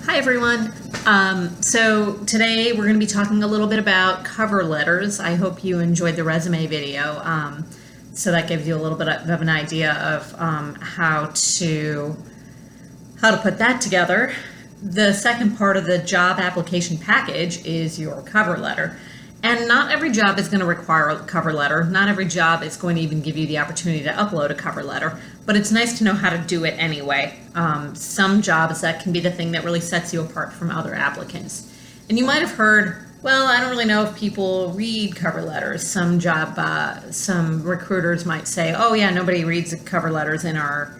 Hi everyone. So today we're going to be talking a little bit about cover letters. I hope you enjoyed the resume video. So that gives you a little bit of an idea of how to put that together. The second part of the job application package is your cover letter. And not every job is going to require a cover letter. Not every job is going to even give you the opportunity to upload a cover letter, but it's nice to know how to do it anyway. Some jobs, that can be the thing that really sets you apart from other applicants. And you might have heard, well, I don't really know if people read cover letters. Some recruiters might say, oh yeah, nobody reads cover letters in our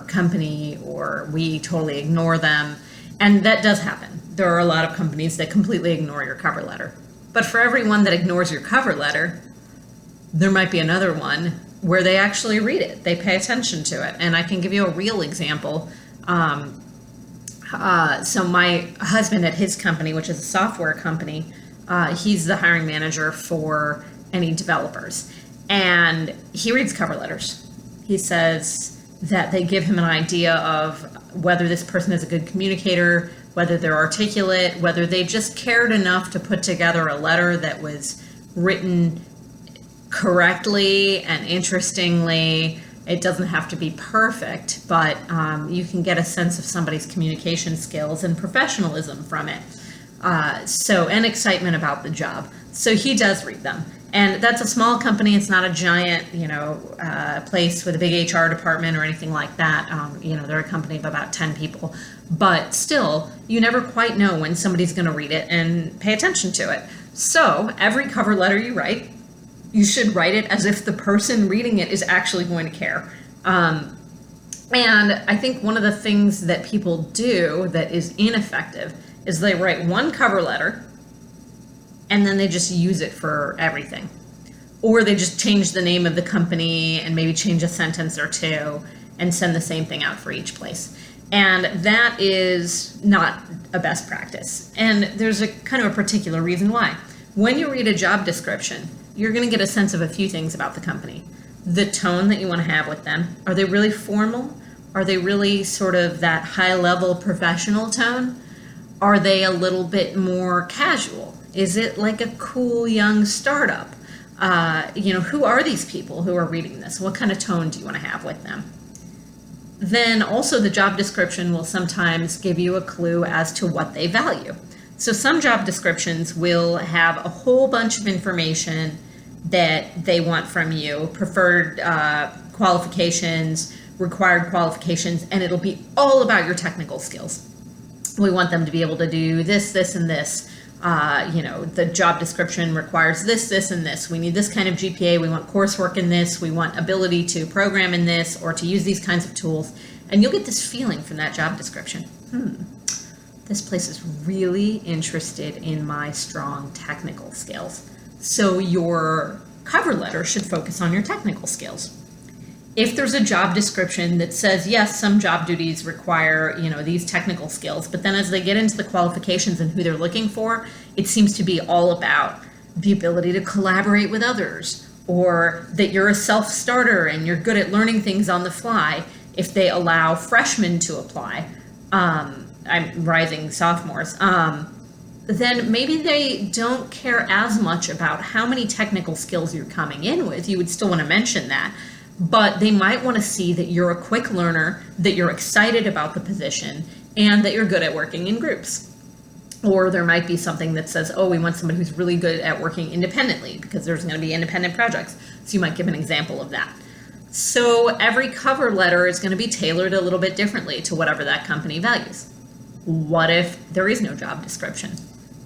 company, or we totally ignore them. And that does happen. There are a lot of companies that completely ignore your cover letter. But for every one that ignores your cover letter, there might be another one where they actually read it. They pay attention to it. And I can give you a real example. So my husband at his company, which is a software company, he's the hiring manager for any developers. And he reads cover letters. He says that they give him an idea of whether this person is a good communicator, whether they're articulate, whether they just cared enough to put together a letter that was written correctly and interestingly. It doesn't have to be perfect, but you can get a sense of somebody's communication skills and professionalism from it. And excitement about the job. So he does read them. And that's a small company. It's not a giant, place with a big HR department or anything like that. They're a company of about 10 people. But still, you never quite know when somebody's going to read it and pay attention to it. So every cover letter you write, you should write it as if the person reading it is actually going to care. And I think one of the things that people do that is ineffective is they write one cover letter and then they just use it for everything. Or they just change the name of the company and maybe change a sentence or two and send the same thing out for each place. And that is not a best practice. And there's a kind of a particular reason why. When you read a job description, you're going to get a sense of a few things about the company. The tone that you want to have with them. Are they really formal? Are they really sort of that high-level professional tone? Are they a little bit more casual? Is it like a cool young startup? Who are these people who are reading this? What kind of tone do you want to have with them? Then also the job description will sometimes give you a clue as to what they value. So some job descriptions will have a whole bunch of information that they want from you, preferred qualifications, required qualifications, and it'll be all about your technical skills. We want them to be able to do this, this, and this. The job description requires this, this, and this. We need this kind of GPA. We want coursework in this. We want ability to program in this or to use these kinds of tools. And you'll get this feeling from that job description. This place is really interested in my strong technical skills. So your cover letter should focus on your technical skills. If there's a job description that says, yes, some job duties require, these technical skills, but then as they get into the qualifications and who they're looking for, it seems to be all about the ability to collaborate with others, or that you're a self-starter and you're good at learning things on the fly. If they allow freshmen to apply, I'm rising sophomores, then maybe they don't care as much about how many technical skills you're coming in with. You would still want to mention that. But they might want to see that you're a quick learner, that you're excited about the position, and that you're good at working in groups. Or there might be something that says, oh, we want somebody who's really good at working independently because there's going to be independent projects. So you might give an example of that. So every cover letter is going to be tailored a little bit differently to whatever that company values. What if there is no job description?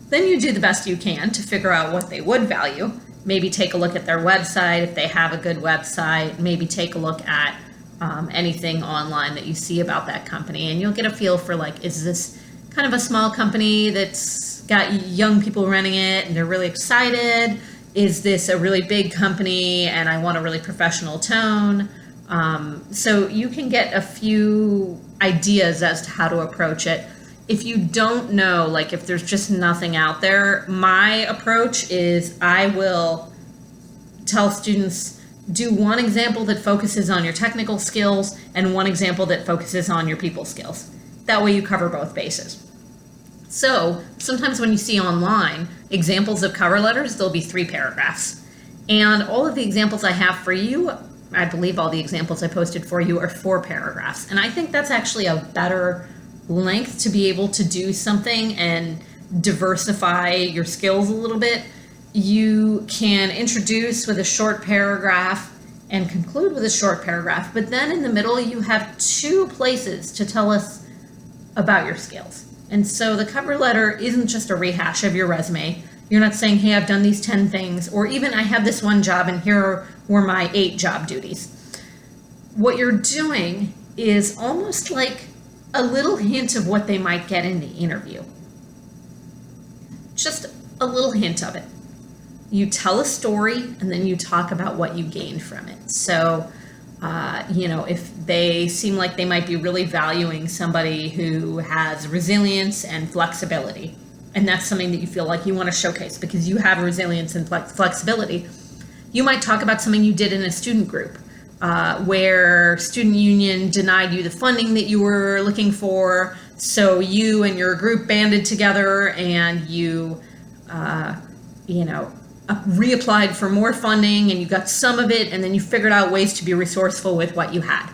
Then you do the best you can to figure out what they would value. Maybe take a look at their website if they have a good website. Maybe take a look at anything online that you see about that company, and you'll get a feel for, is this kind of a small company that's got young people running it and they're really excited? Is this a really big company and I want a really professional tone? So you can get a few ideas as to how to approach it. If you don't know, if there's just nothing out there, my approach is I will tell students, do one example that focuses on your technical skills and one example that focuses on your people skills. That way you cover both bases. So sometimes when you see online examples of cover letters, there'll be 3 paragraphs. And all of the examples I have for you, I believe all the examples I posted for you are 4 paragraphs. And I think that's actually a better length to be able to do something and diversify your skills a little bit. You can introduce with a short paragraph and conclude with a short paragraph, but then in the middle you have 2 places to tell us about your skills. And so the cover letter isn't just a rehash of your resume. You're not saying, hey, I've done these 10 things, or even I have this one job and here were my 8 job duties. What you're doing is almost like a little hint of what they might get in the interview. Just a little hint of it. You tell a story and then you talk about what you gained from it. So, if they seem like they might be really valuing somebody who has resilience and flexibility, and that's something that you feel like you want to showcase because you have resilience and flexibility, you might talk about something you did in a student group where student union denied you the funding that you were looking for, so you and your group banded together and you reapplied for more funding and you got some of it, and then you figured out ways to be resourceful with what you had.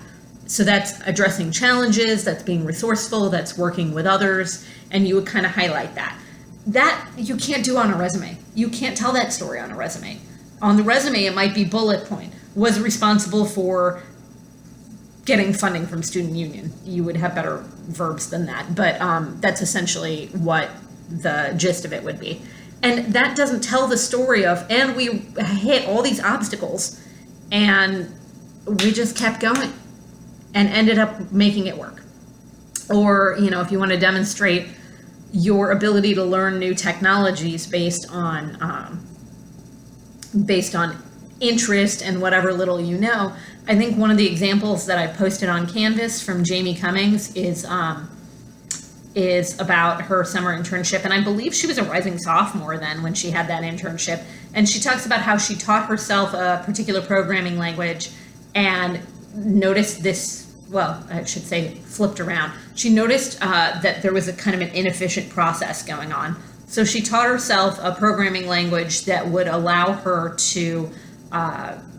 So that's addressing challenges, that's being resourceful, that's working with others, and you would kind of highlight that. That you can't do on a resume. You can't tell that story on a resume. On the resume, it might be bullet point. Was responsible for getting funding from student union. You would have better verbs than that, but that's essentially what the gist of it would be. And that doesn't tell the story of, and we hit all these obstacles and we just kept going and ended up making it work. Or, if you want to demonstrate your ability to learn new technologies based on interest and whatever little you know, I think one of the examples that I posted on Canvas from Jamie Cummings is about her summer internship. And I believe she was a rising sophomore then when she had that internship. And she talks about how she taught herself a particular programming language and noticed this, well, I should say flipped around. She noticed that there was a kind of an inefficient process going on. So she taught herself a programming language that would allow her to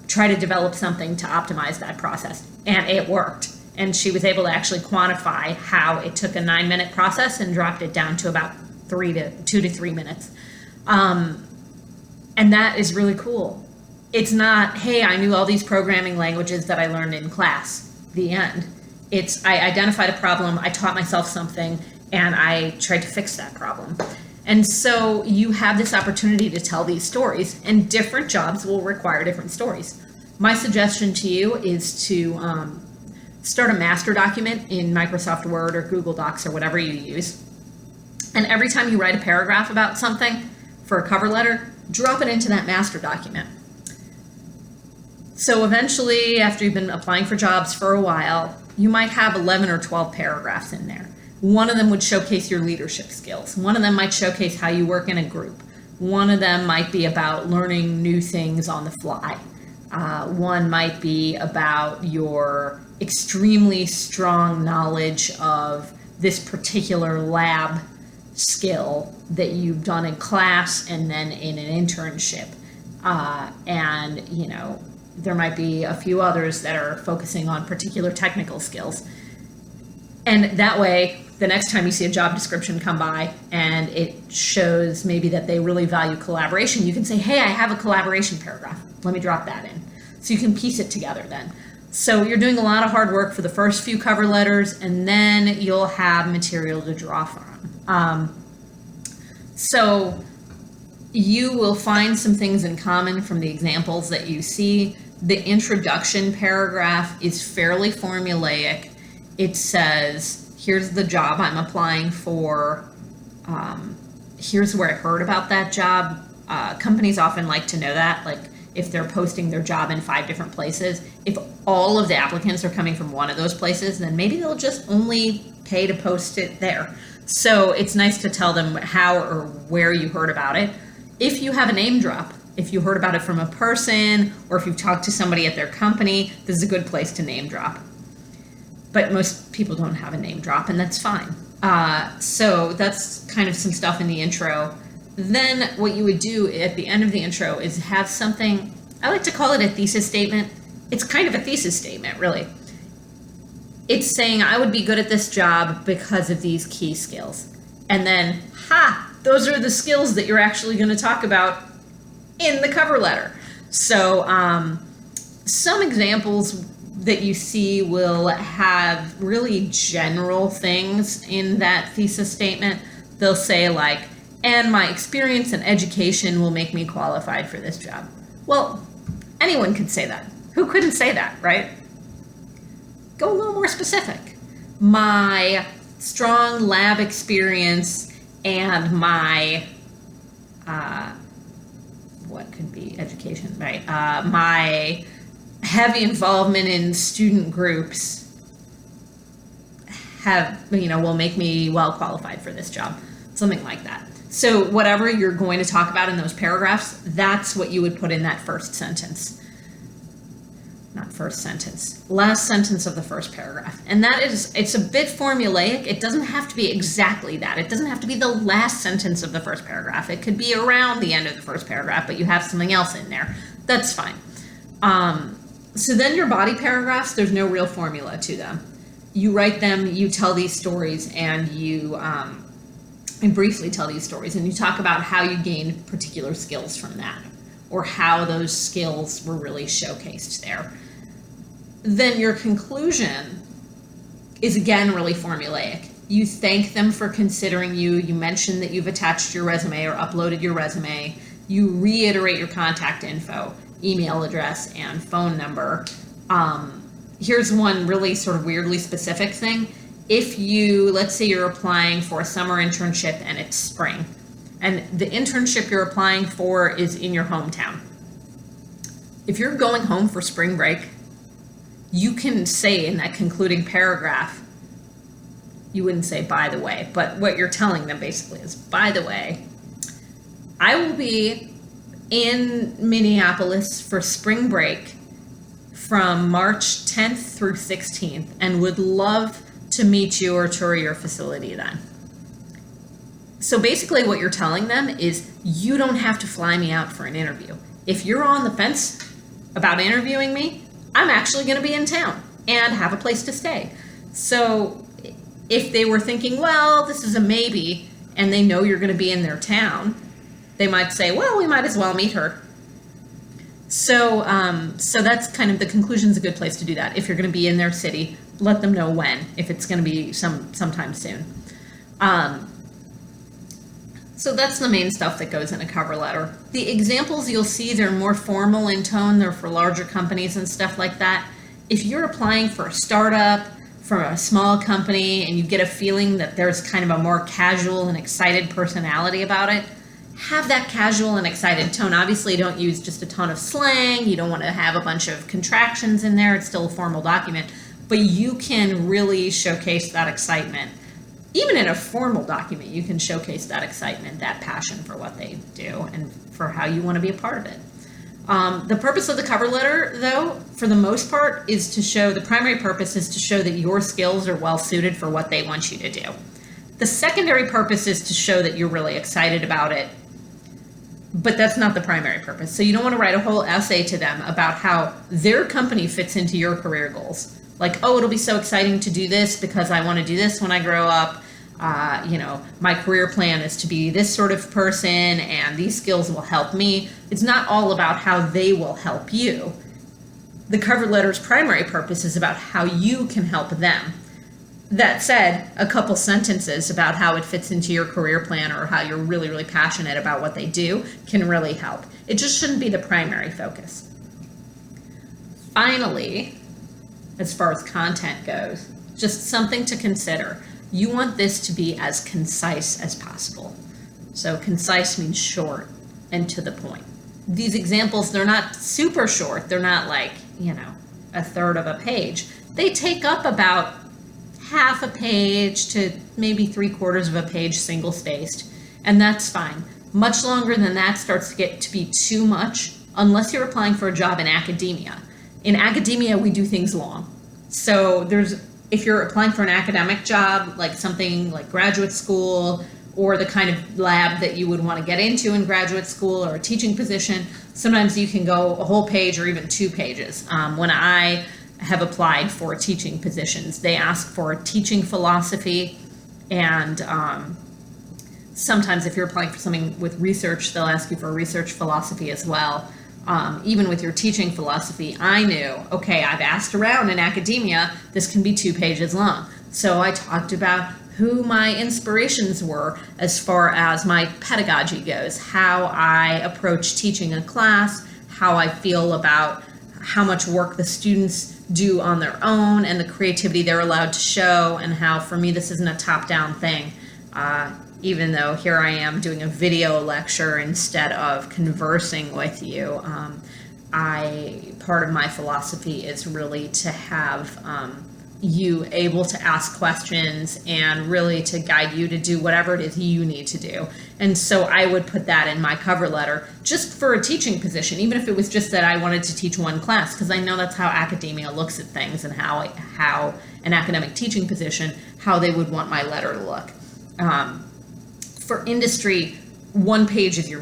try to develop something to optimize that process. And it worked. And she was able to actually quantify how it took a 9-minute process and dropped it down to about 2 to 3 minutes. And that is really cool. It's not, hey, I knew all these programming languages that I learned in class, the end. It's, I identified a problem, I taught myself something, and I tried to fix that problem. And so you have this opportunity to tell these stories, and different jobs will require different stories. My suggestion to you is to start a master document in Microsoft Word or Google Docs or whatever you use. And every time you write a paragraph about something for a cover letter, drop it into that master document. So eventually, after you've been applying for jobs for a while, you might have 11 or 12 paragraphs in there. One of them would showcase your leadership skills. One of them might showcase how you work in a group. One of them might be about learning new things on the fly. One might be about your extremely strong knowledge of this particular lab skill that you've done in class and then in an internship. And, there might be a few others that are focusing on particular technical skills. And that way, the next time you see a job description come by and it shows maybe that they really value collaboration, you can say, hey, I have a collaboration paragraph. Let me drop that in. So you can piece it together then. So you're doing a lot of hard work for the first few cover letters, and then you'll have material to draw from. So you will find some things in common from the examples that you see. The introduction paragraph is fairly formulaic. It says, here's the job I'm applying for. Here's where I heard about that job. Companies often like to know that, like if they're posting their job in 5 different places. If all of the applicants are coming from one of those places, then maybe they'll just only pay to post it there. So it's nice to tell them how or where you heard about it. If you have a name drop, if you heard about it from a person or if you've talked to somebody at their company, this is a good place to name drop. but most people don't have a name drop, and that's fine. So that's kind of some stuff in the intro. Then what you would do at the end of the intro is have something, I like to call it a thesis statement. It's kind of a thesis statement, really. It's saying, I would be good at this job because of these key skills. And then, those are the skills that you're actually going to talk about in the cover letter. So some examples that you see will have really general things in that thesis statement. They'll say like, and my experience and education will make me qualified for this job. Well, anyone could say that. Who couldn't say that, right? Go a little more specific. My strong lab experience and my, what could be education, right? My heavy involvement in student groups will make me well qualified for this job. Something like that. So whatever you're going to talk about in those paragraphs, that's what you would put in that first sentence. Not first sentence, last sentence of the first paragraph. And that is, it's a bit formulaic. It doesn't have to be exactly that. It doesn't have to be the last sentence of the first paragraph. It could be around the end of the first paragraph, but you have something else in there. That's fine. So then your body paragraphs, there's no real formula to them. You write them, you tell these stories, and you briefly tell these stories, and you talk about how you gained particular skills from that, or how those skills were really showcased there. Then your conclusion is again really formulaic. You thank them for considering you. You mention that you've attached your resume or uploaded your resume. You reiterate your contact info, email address, and phone number. Here's one really sort of weirdly specific thing. If you, let's say you're applying for a summer internship and it's spring, and the internship you're applying for is in your hometown. If you're going home for spring break, you can say in that concluding paragraph, you wouldn't say by the way, but what you're telling them basically is, by the way, I will be in Minneapolis for spring break from March 10th through 16th and would love to meet you or tour your facility then. So basically what you're telling them is you don't have to fly me out for an interview. If you're on the fence about interviewing me, I'm actually going to be in town and have a place to stay. So if they were thinking, well, this is a maybe, and they know you're going to be in their town, they might say, well, we might as well meet her. So that's kind of, the conclusion's a good place to do that. If you're going to be in their city, let them know when, if it's going to be sometime soon. So that's the main stuff that goes in a cover letter. The examples you'll see, they're more formal in tone. They're for larger companies and stuff like that. If you're applying for a startup, for a small company, and you get a feeling that there's kind of a more casual and excited personality about it, have that casual and excited tone. Obviously, don't use just a ton of slang. You don't want to have a bunch of contractions in there. It's still a formal document, but you can really showcase that excitement. Even in a formal document, you can showcase that excitement, that passion for what they do, and for how you want to be a part of it. The purpose of the cover letter, though, for the most part, is to show, the primary purpose is to show that your skills are well suited for what they want you to do. The secondary purpose is to show that you're really excited about it, but that's not the primary purpose. So you don't want to write a whole essay to them about how their company fits into your career goals. Like, oh, it'll be so exciting to do this because I want to do this when I grow up. My career plan is to be this sort of person and these skills will help me. It's not all about how they will help you. The cover letter's primary purpose is about how you can help them. That said, a couple sentences about how it fits into your career plan or how you're really, really passionate about what they do can really help. It just shouldn't be the primary focus. Finally, as far as content goes, just something to consider. You want this to be as concise as possible. So concise means short and to the point. These examples, they're not super short. They're not like, a third of a page. They take up about half a page to maybe 3/4 of a page single spaced, and that's fine. Much longer than that starts to get to be too much unless you're applying for a job in academia. In academia, we do things long. So there's if you're applying for an academic job, like something like graduate school, or the kind of lab that you would want to get into in graduate school, or a teaching position, sometimes you can go a whole page or even 2 pages. When I have applied for teaching positions, they ask for a teaching philosophy, and sometimes if you're applying for something with research, they'll ask you for a research philosophy as well. Even with your teaching philosophy, I knew, okay, I've asked around in academia, this can be 2 pages long. So I talked about who my inspirations were as far as my pedagogy goes, how I approach teaching a class, how I feel about how much work the students do on their own and the creativity they're allowed to show, and how for me this isn't a top-down thing. Even though here I am doing a video lecture instead of conversing with you, part of my philosophy is really to have you able to ask questions and really to guide you to do whatever it is you need to do. And so I would put that in my cover letter just for a teaching position, even if it was just that I wanted to teach one class, because I know that's how academia looks at things, and how an academic teaching position, how they would want my letter to look. For industry, 1 page is your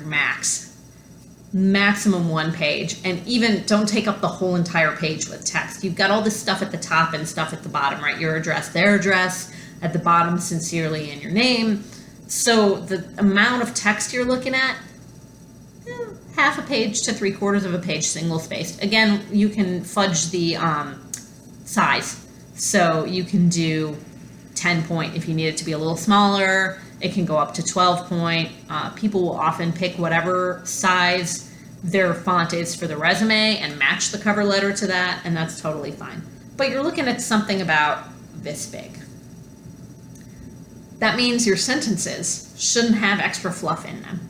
maximum 1 page, and even don't take up the whole entire page with text. You've got all this stuff at the top and stuff at the bottom, right? Your address, their address, at the bottom, sincerely, and your name. So the amount of text you're looking at, half a page to 3/4 of a page, single spaced. Again, you can fudge the size, so you can do 10 point if you need it to be a little smaller. It can go up to 12 point. People will often pick whatever size their font is for the resume and match the cover letter to that, and that's totally fine. But you're looking at something about this big. That means your sentences shouldn't have extra fluff in them.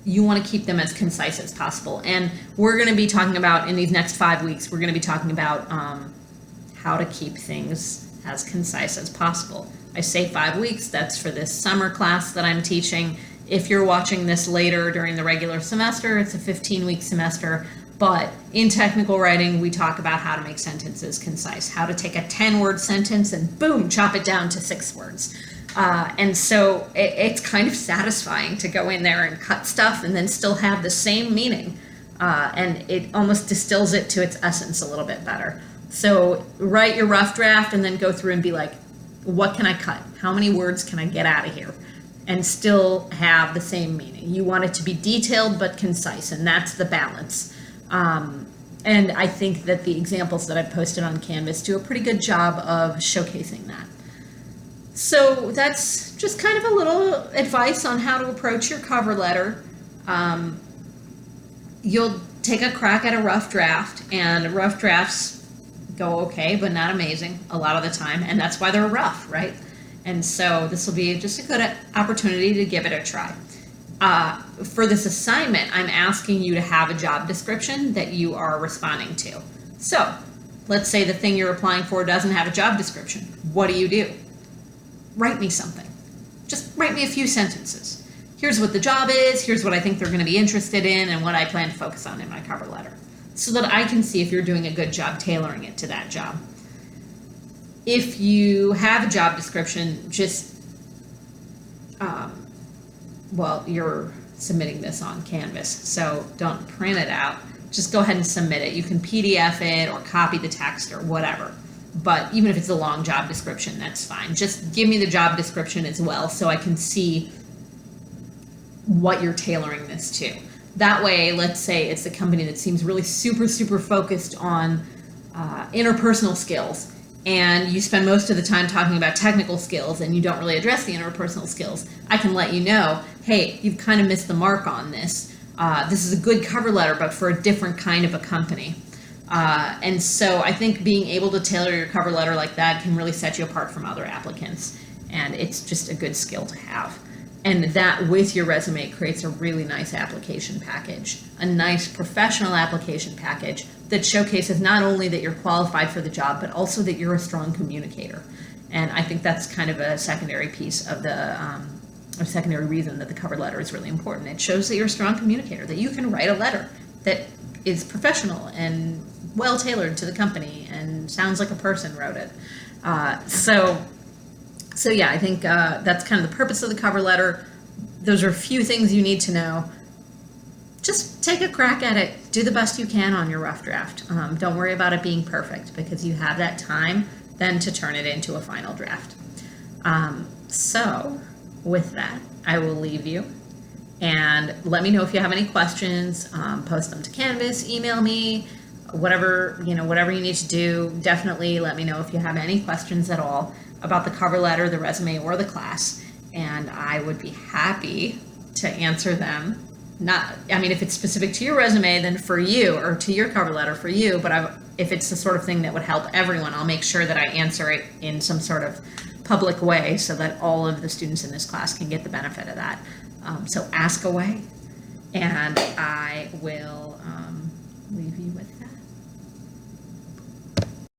You want to keep them as concise as possible. And we're going to be talking about, in these next 5 weeks, we're going to be talking about how to keep things as concise as possible. I say 5 weeks, that's for this summer class that I'm teaching. If you're watching this later during the regular semester, it's a 15-week semester. But in technical writing, we talk about how to make sentences concise, how to take a 10-word sentence and boom, chop it down to 6 words. And so it's kind of satisfying to go in there and cut stuff and then still have the same meaning. And it almost distills it to its essence a little bit better. So write your rough draft and then go through and be like, what can I cut? How many words can I get out of here? And still have the same meaning. You want it to be detailed but concise, and that's the balance. And I think that the examples that I've posted on Canvas do a pretty good job of showcasing that. So that's just kind of a little advice on how to approach your cover letter. You'll take a crack at a rough draft, and rough drafts go okay, but not amazing a lot of the time, and that's why they're rough, right? And so this will be just a good opportunity to give it a try. For this assignment, I'm asking you to have a job description that you are responding to. So let's say the thing you're applying for doesn't have a job description. What do? Write me something. Just write me a few sentences. Here's what the job is, here's what I think they're going to be interested in, and what I plan to focus on in my cover letter, so that I can see if you're doing a good job tailoring it to that job. If you have a job description, just, you're submitting this on Canvas, so don't print it out. Just go ahead and submit it. You can PDF it or copy the text or whatever. But even if it's a long job description, that's fine. Just give me the job description as well so I can see what you're tailoring this to. That way, let's say it's a company that seems really super, super focused on interpersonal skills, and you spend most of the time talking about technical skills and you don't really address the interpersonal skills. I can let you know, hey, you've kind of missed the mark on this. This is a good cover letter, but for a different kind of a company. And so I think being able to tailor your cover letter like that can really set you apart from other applicants. And it's just a good skill to have. And that with your resume creates a really nice application package, a nice professional application package that showcases not only that you're qualified for the job, but also that you're a strong communicator. And I think that's kind of a secondary piece of a secondary reason that the cover letter is really important. It shows that you're a strong communicator, that you can write a letter that is professional and well tailored to the company and sounds like a person wrote it. So yeah, I think that's kind of the purpose of the cover letter. Those are a few things you need to know. Just take a crack at it. Do the best you can on your rough draft. Don't worry about it being perfect, because you have that time then to turn it into a final draft. So with that, I will leave you. And let me know if you have any questions. Post them to Canvas, email me, whatever you need to do. Definitely let me know if you have any questions at all about the cover letter, the resume, or the class, and I would be happy to answer them. If it's specific to your resume, then for you, or to your cover letter for you, but if it's the sort of thing that would help everyone, I'll make sure that I answer it in some sort of public way so that all of the students in this class can get the benefit of that. So ask away, and I will